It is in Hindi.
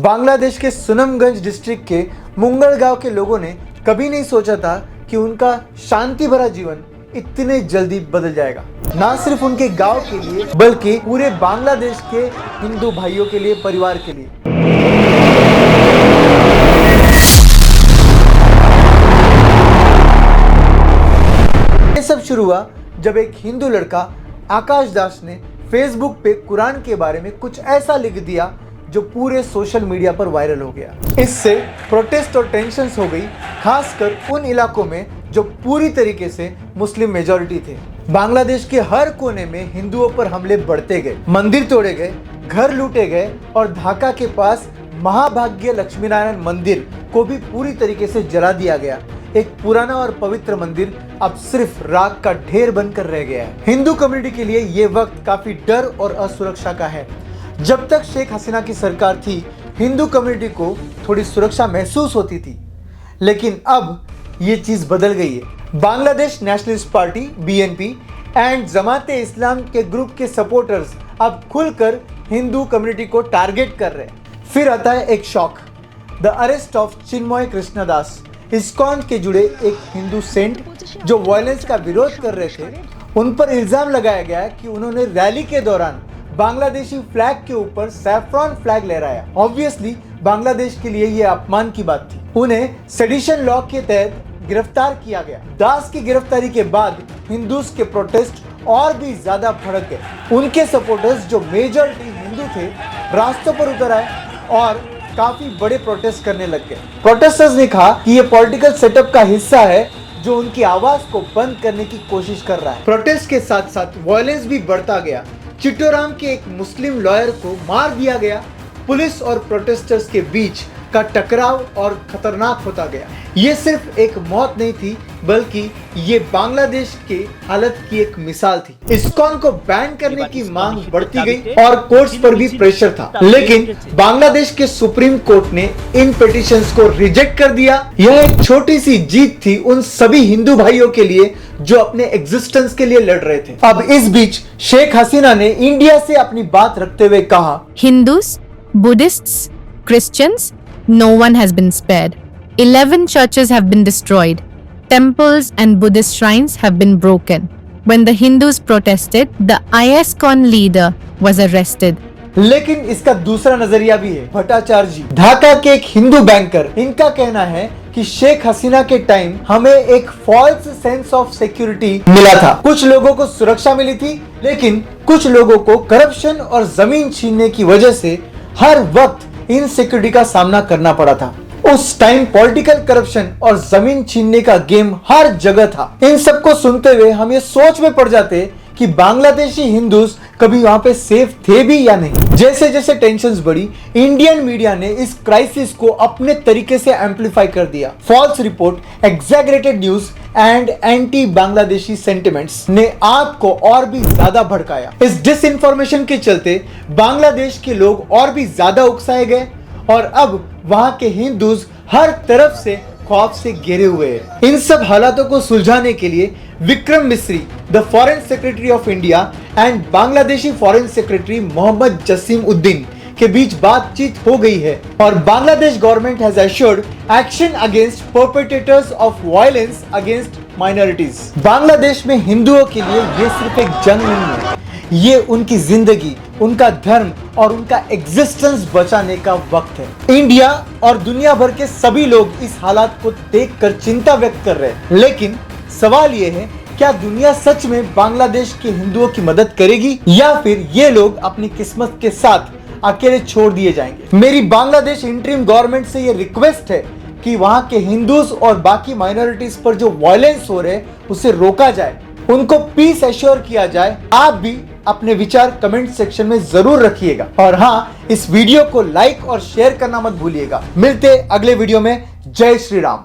बांग्लादेश के सुनमगंज डिस्ट्रिक्ट के मुंगल गांव के लोगों ने कभी नहीं सोचा था कि उनका शांति भरा जीवन इतने जल्दी बदल जाएगा। ना सिर्फ उनके गांव के लिए बल्कि पूरे बांग्लादेश के हिंदू भाइयों के लिए, परिवार के लिए। ये सब शुरू हुआ जब एक हिंदू लड़का आकाश दास ने फेसबुक पे कुरान के बारे में कुछ ऐसा लिख दिया जो पूरे सोशल मीडिया पर वायरल हो गया। इससे प्रोटेस्ट और टेंशन्स हो गई, खासकर उन इलाकों में जो पूरी तरीके से मुस्लिम मेजॉरिटी थे। बांग्लादेश के हर कोने में हिंदुओं पर हमले बढ़ते गए, मंदिर तोड़े गए, घर लूटे गए और ढाका के पास महाभाग्य लक्ष्मी नारायण मंदिर को भी पूरी तरीके से जला दिया गया। एक पुराना और पवित्र मंदिर अब सिर्फ राख का ढेर बनकर रह गया है। हिंदू कम्युनिटी के लिए ये वक्त काफी डर और असुरक्षा का है। जब तक शेख हसीना की सरकार थी, हिंदू कम्युनिटी को थोड़ी सुरक्षा महसूस होती थी, लेकिन अब ये चीज बदल गई है। Bangladesh nationalist party (BNP) and जमाते इस्लाम के ग्रुप के सपोर्टर्स अब खुलकर हिंदू कम्युनिटी को टारगेट कर रहे हैं। फिर आता है एक shock, the arrest of Chinmay Krishnadas, ISKCON के जुड़े एक हिंदू सेंट जो वायलेंस का विरोध कर रहे थे। उन पर इल्जाम लगाया गया कि उन्होंने रैली के दौरान बांग्लादेशी फ्लैग के ऊपर सैफ्रॉन फ्लैग लहराया। ऑब्वियसली बांग्लादेश के लिए यह अपमान की बात थी। उन्हें सेडिशन लॉ के तहत गिरफ्तार किया गया। दास की गिरफ्तारी के बाद हिंदूज के प्रोटेस्ट और भी ज्यादा भड़क गए। उनके सपोर्टर्स जो मेजॉरिटी हिंदू थे, रास्तों पर उतर आए और काफी बड़े प्रोटेस्ट करने लग गए। प्रोटेस्टर्स ने कहा कि ये पॉलिटिकल सेटअप का हिस्सा है जो उनकी आवाज को बंद करने की कोशिश कर रहा है। प्रोटेस्ट के साथ साथ वायलेंस भी बढ़ता गया। चिट्टोराम के एक मुस्लिम लॉयर को मार दिया गया। पुलिस और प्रोटेस्टर्स के बीच का टकराव और खतरनाक होता गया। ये सिर्फ एक मौत नहीं थी, बल्कि ये बांग्लादेश के हालत की एक मिसाल थी। इस्कॉन को बैन करने की मांग बढ़ती गई और कोर्ट्स पर भी प्रेशर था, लेकिन बांग्लादेश के सुप्रीम कोर्ट ने इन पिटीशंस को रिजेक्ट कर दिया। यह एक छोटी सी जीत थी उन सभी हिंदू भाइयों के लिए जो अपने एग्जिस्टेंस के लिए लड़ रहे थे। अब इस बीच शेख हसीना ने इंडिया से अपनी बात रखते हुए कहा, Hindus, Buddhists, Christians, no one has been spared. 11 churches have been destroyed. Temples and Buddhist shrines have been broken. When the Hindus protested, the ISKCON leader was arrested. लेकिन इसका दूसरा नजरिया भी है। भट्टाचार्य जी, ढाका के एक हिंदू बैंकर, इनका कहना है कि शेख हसीना के टाइम हमें एक फॉल्स सेंस ऑफ सिक्योरिटी मिला था। कुछ लोगों को सुरक्षा मिली थी, लेकिन कुछ लोगों को करप्शन और जमीन छीनने की वजह से हर वक्त इनसिक्योरिटी का सामना करना पड़ा था। उस टाइम पॉलिटिकल करप्शन और जमीन छीनने का गेम हर जगह था। इन सबको सुनते हुए हम ये सोच में पड़ जाते कि बांग्लादेशी हिंदूज कभी वहां पे सेफ थे भी या नहीं। जैसे जैसे टेंशन्स बढ़ी, इंडियन मीडिया ने इस क्राइसिस को अपने तरीके से एम्पलीफाई कर दिया। False report, exaggerated news and anti Bangladeshi sentiments ने आग को और भी ज्यादा भड़काया। इस डिसइंफॉर्मेशन के चलते बांग्लादेश के लोग और भी ज्यादा उकसाए गए और अब वहां के हिंदूज हर तरफ से खौफ से घिरे हुए हैं। इन सब हालातों को सुलझाने के लिए Vikram Misri, the foreign secretary of India and Bangladeshi foreign secretary Mohammad Jasim Uddin के बीच बातचीत हो गई है और Bangladesh government has assured action against perpetrators of violence against minorities. Bangladesh में हिंदुओं के लिए ये सिर्फ एक जंग नहीं है, ये उनकी जिंदगी, उनका धर्म और उनका एग्जिस्टेंस बचाने का वक्त है। इंडिया और दुनिया भर के सभी लोग इस हालात को देखकर चिंता व्यक्त कर रहे हैं, लेकिन सवाल ये है, क्या दुनिया सच में बांग्लादेश के हिंदुओं की मदद करेगी या फिर ये लोग अपनी किस्मत के साथ अकेले छोड़ दिए जाएंगे? मेरी बांग्लादेश इंटरिम गवर्नमेंट से ये रिक्वेस्ट है कि वहां के हिंदूज और बाकी माइनॉरिटीज पर जो वायलेंस हो रहे हैं उसे रोका जाए, उनको पीस एश्योर किया जाए। आप भी अपने विचार कमेंट सेक्शन में जरूर रखिएगा और हाँ, इस वीडियो को लाइक और शेयर करना मत भूलिएगा। मिलते अगले वीडियो में। जय श्री राम।